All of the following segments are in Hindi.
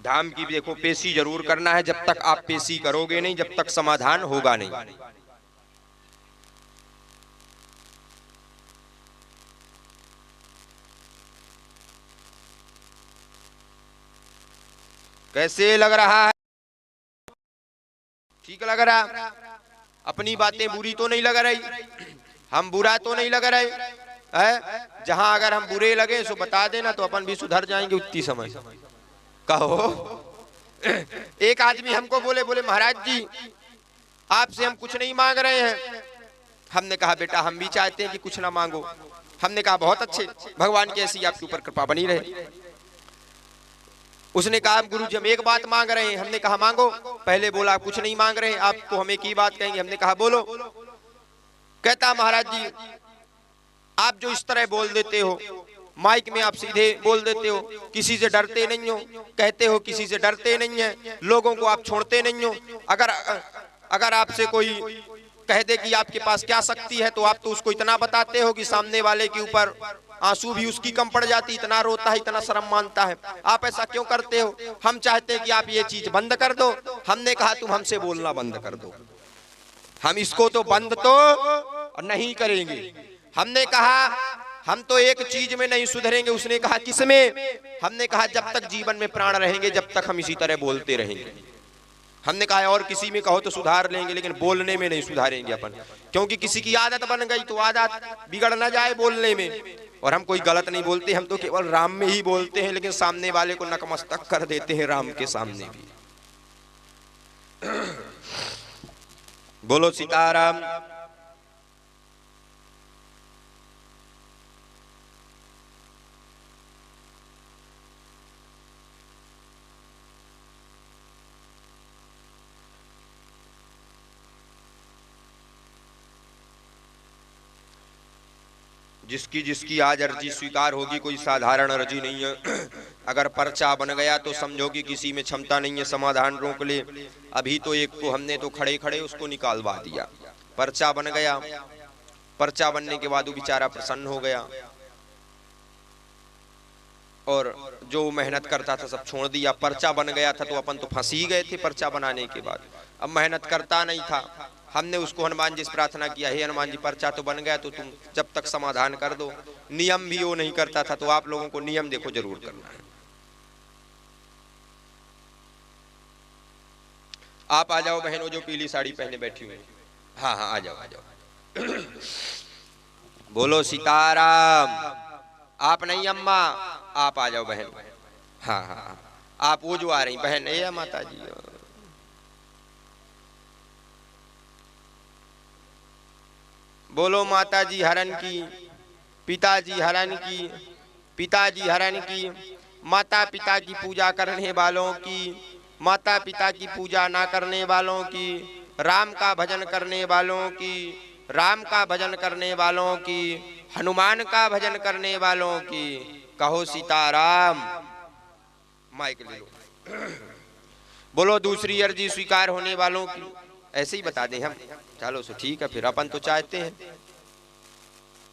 धाम की देखो पेशी जरूर करना है। जब तक आप पेशी करोगे नहीं, जब तक समाधान होगा नहीं। कैसे लग रहा है? ठीक लग रहा? अपनी बातें बुरी तो नहीं लग रही? हम बुरा तो नहीं लग रहे है? जहां अगर हम बुरे लगे सो बता देना, तो अपन भी सुधर जाएंगे उतनी समय। कहो। एक आदमी हमको बोले महाराज जी आपसे हम कुछ नहीं मांग रहे हैं। हमने कहा बेटा हम भी चाहते हैं कि कुछ ना मांगो। हमने कहा बहुत अच्छे, भगवान की ऐसी आपके ऊपर कृपा बनी रहे। उसने कहा गुरु जी हम एक बात मांग रहे हैं। हमने कहा मांगो। पहले बोला कुछ नहीं मांग रहे, आपको हम एक ही बात कहेंगे। हमने कहा बोलो। कहता महाराज जी आप जो इस तरह बोल देते हो, माइक में आप सीधे बोल देते हो, किसी से डरते नहीं हो, कहते हो किसी से डरते नहीं है, लोगों को आप छोड़ते नहीं हो। अगर आपसे कोई कह दे कि आपके पास क्या शक्ति है, तो आप तो उसको इतना बताते हो कि सामने वाले के ऊपर आंसू भी उसकी कम पड़ जाती, इतना रोता है, इतना शर्म मानता है। आप ऐसा क्यों करते हो? हम चाहते हैं कि आप ये चीज बंद कर दो। हमने कहा तुम हमसे बोलना बंद कर दो, हम इसको तो बंद तो नहीं करेंगे। हमने कहा हम तो एक चीज में नहीं सुधरेंगे। उसने कहा किसमें? हमने कहा जब तक जीवन में प्राण रहेंगे जब तक हम इसी तरह बोलते रहेंगे। हमने कहा और किसी में कहो तो सुधार लेंगे, लेकिन बोलने में नहीं सुधारेंगे अपन, क्योंकि किसी की आदत बन गई तो आदत बिगड़ ना जाए बोलने में। और हम कोई गलत नहीं बोलते, हम तो केवल राम में ही बोलते हैं, लेकिन सामने वाले को नतमस्तक कर देते हैं राम के सामने भी। बोलो सीताराम। जिसकी जिसकी आज अर्जी स्वीकार होगी, कोई साधारण अर्जी नहीं है। अगर पर्चा बन गया तो समझो कि किसी में क्षमता नहीं है समाधान रोक ले। अभी तो एक को हमने तो खड़े खड़े उसको निकालवा दिया। पर्चा बन गया, पर्चा बनने के बाद वो बेचारा प्रसन्न हो गया और जो मेहनत करता था सब छोड़ दिया। पर्चा बन गया था तो अपन तो फंस ही गए थे पर्चा बनाने के बाद। अब मेहनत करता नहीं था। हमने उसको हनुमान जी से प्रार्थना किया, हे हनुमान जी पर्चा तो बन गया तो तुम जब तक समाधान कर दो। नियम भी वो नहीं करता था, तो आप लोगों को नियम देखो जरूर करना है। आप आ जाओ बहनों जो पीली साड़ी पहने बैठी हुई। हाँ हाँ आ जाओ आ जाओ। बोलो सीताराम। आप नहीं अम्मा, आप आ जाओ बहन। हाँ हाँ आप वो जो आ रही बहन, ये माता जी। बोलो माता जी हरण की, पिताजी हरण की, पिताजी हरण की। माता पिता की पूजा करने वालों की, माता पिता की पूजा ना करने वालों की, राम का भजन करने वालों की, राम का भजन करने वालों की, हनुमान का भजन करने वालों की। कहो सीताराम। माइक ले लो। बोलो दूसरी अर्जी स्वीकार होने वालों की। ऐसे ही बता दें हम। चलो सो ठीक है, फिर अपन तो चाहते हैं,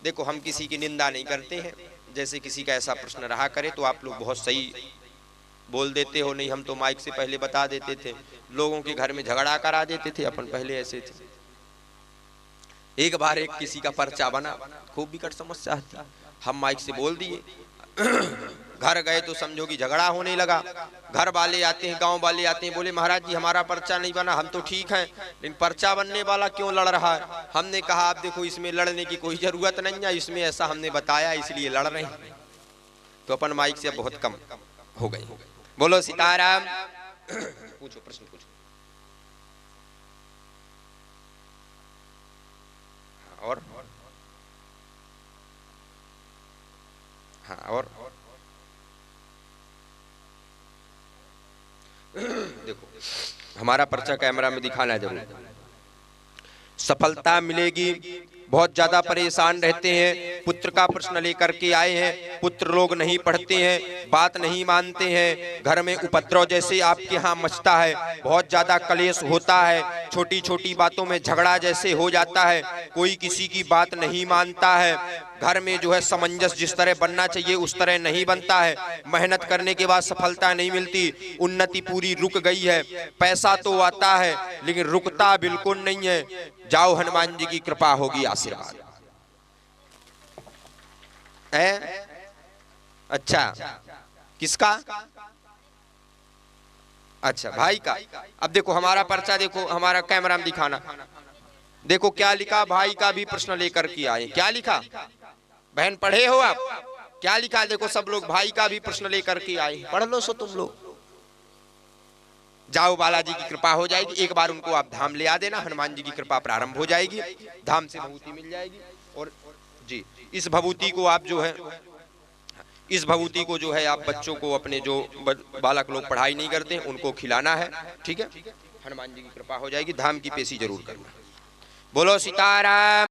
देखो हम किसी की निंदा नहीं करते हैं। जैसे किसी का ऐसा प्रश्न रहा करे तो आप लोग बहुत सही बोल देते हो, नहीं हम तो माइक से पहले बता देते थे, लोगों के घर में झगड़ा करा देते थे अपन, पहले ऐसे थे। एक बार एक किसी का पर्चा बना, खूब विकट समस्या थी, हम माइक से बोल दिए। घर गए तो समझो कि झगड़ा होने लगा। घर वाले आते हैं, गांव वाले आते हैं, बोले महाराज जी हमारा पर्चा नहीं बना, हम तो ठीक हैं लेकिन पर्चा बनने वाला क्यों लड़ रहा है? हमने कहा आप देखो इसमें लड़ने की कोई जरूरत नहीं है, इसमें ऐसा हमने बताया इसलिए लड़ रहे हैं। तो अपन माइक से बहुत कम हो गए। बोलो सीताराम। पूछो प्रश्न पूछो। और हाँ और देखो हमारा पर्चा कैमरा में दिखाना जरूर। सफलता मिलेगी, बहुत ज्यादा परेशान रहते हैं, पुत्र का प्रश्न लेकर के आए हैं। पुत्र लोग नहीं पढ़ते हैं, बात नहीं मानते हैं, घर में उपद्रव जैसे आपके यहाँ मचता है, बहुत ज्यादा कलेश होता है, छोटी छोटी बातों में झगड़ा जैसे हो जाता है, कोई किसी की बात नहीं मानता है, घर में जो है सामंजस्य जिस तरह बनना चाहिए उस तरह नहीं बनता है, मेहनत करने के बाद सफलता नहीं मिलती, उन्नति पूरी रुक गई है, पैसा तो आता है लेकिन रुकता बिल्कुल नहीं है। जाओ, हनुमान जी की कृपा होगी, आशीर्वाद है। अच्छा, किसका? अच्छा, भाई का। अब देखो हमारा पर्चा, देखो हमारा कैमरा में दिखाना, देखो क्या लिखा, भाई का भी प्रश्न लेकर के आए। क्या लिखा? बहन पढ़े हो आप? क्या लिखा? देखो सब लोग भाई का भी प्रश्न लेकर के आए, पढ़ लो सो तुम लोग। जाओ, बालाजी की कृपा हो जाएगी, एक बार उनको आप धाम ले आ देना, हनुमान जी की कृपा प्रारंभ हो जाएगी, धाम से भभूति मिल जाएगी। और जी, इस भभूति को आप जो है, इस भभूति को जो है आप बच्चों को, अपने जो बालक लोग पढ़ाई नहीं करते हैं उनको खिलाना है, ठीक है? हनुमान जी की कृपा हो जाएगी, धाम की पेशी जरूर करना। बोलो सीताराम।